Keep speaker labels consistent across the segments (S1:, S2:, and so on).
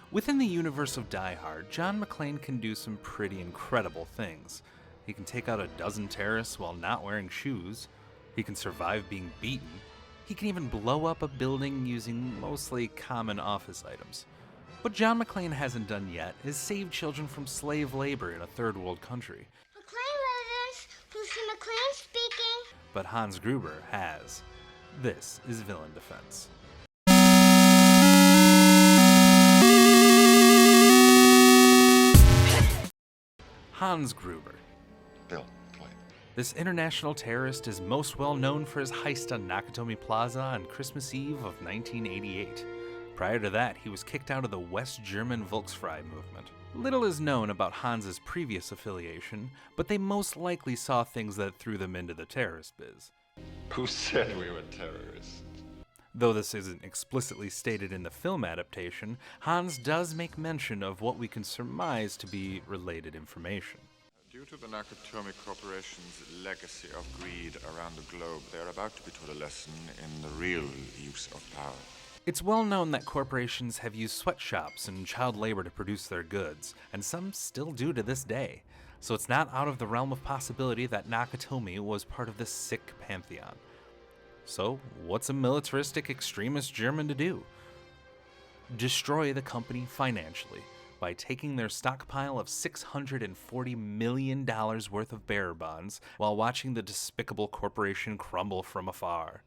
S1: Within the universe of Die Hard, John McClane can do some pretty incredible things. He can take out a dozen terrorists while not wearing shoes. He can survive being beaten. He can even blow up a building using mostly common office items. What John McClane hasn't done yet is save children from slave labor in a third world country.
S2: McClane residence, Lucy McClane speaking.
S1: But Hans Gruber has. This is Villain Defense. Hans Gruber.
S3: Bill, play.
S1: This international terrorist is most well known for his heist on Nakatomi Plaza on Christmas Eve of 1988. Prior to that, he was kicked out of the West German Volksfrei movement. Little is known about Hans's previous affiliation, but they most likely saw things that threw them into the terrorist biz.
S3: Who said we were terrorists?
S1: Though this isn't explicitly stated in the film adaptation, Hans does make mention of what we can surmise to be related information.
S3: Due to the Nakatomi Corporation's legacy of greed around the globe, they are about to be taught a lesson in the real use of power.
S1: It's well known that corporations have used sweatshops and child labor to produce their goods, and some still do to this day. So it's not out of the realm of possibility that Nakatomi was part of this sick pantheon. So, what's a militaristic extremist German to do? Destroy the company financially by taking their stockpile of $640 million worth of bearer bonds while watching the despicable corporation crumble from afar.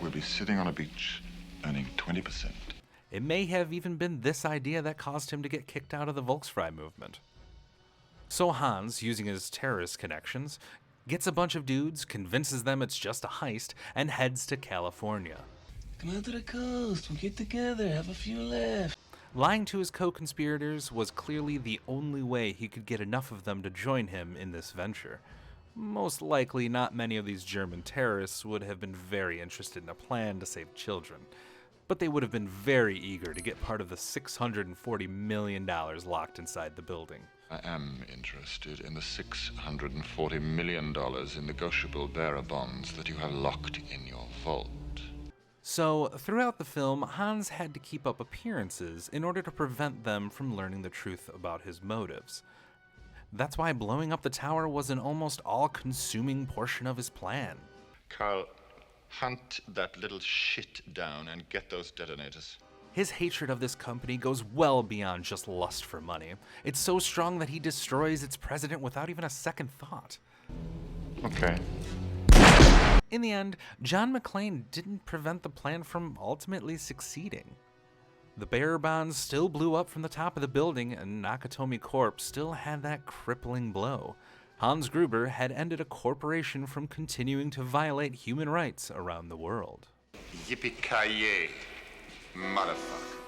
S3: We'll be sitting on a beach, earning 20%.
S1: It may have even been this idea that caused him to get kicked out of the Volksfrei movement. So Hans, using his terrorist connections, gets a bunch of dudes, convinces them it's just a heist, and heads to California.
S4: Come out to the coast, we'll get together, have a few laughs.
S1: Lying to his co-conspirators was clearly the only way he could get enough of them to join him in this venture. Most likely, not many of these German terrorists would have been very interested in a plan to save children, but they would have been very eager to get part of the $640 million locked inside the building.
S3: I am interested in the $640 million in negotiable bearer bonds that you have locked in your vault.
S1: So, throughout the film, Hans had to keep up appearances in order to prevent them from learning the truth about his motives. That's why blowing up the tower was an almost all-consuming portion of his plan.
S3: Carl, hunt that little shit down and get those detonators.
S1: His hatred of this company goes well beyond just lust for money. It's so strong that he destroys its president without even a second thought.
S3: Okay.
S1: In the end, John McClane didn't prevent the plan from ultimately succeeding. The bearer bonds still blew up from the top of the building, and Nakatomi Corp still had that crippling blow. Hans Gruber had ended a corporation from continuing to violate human rights around the world.
S3: Yippee-ki-yay, motherfucker.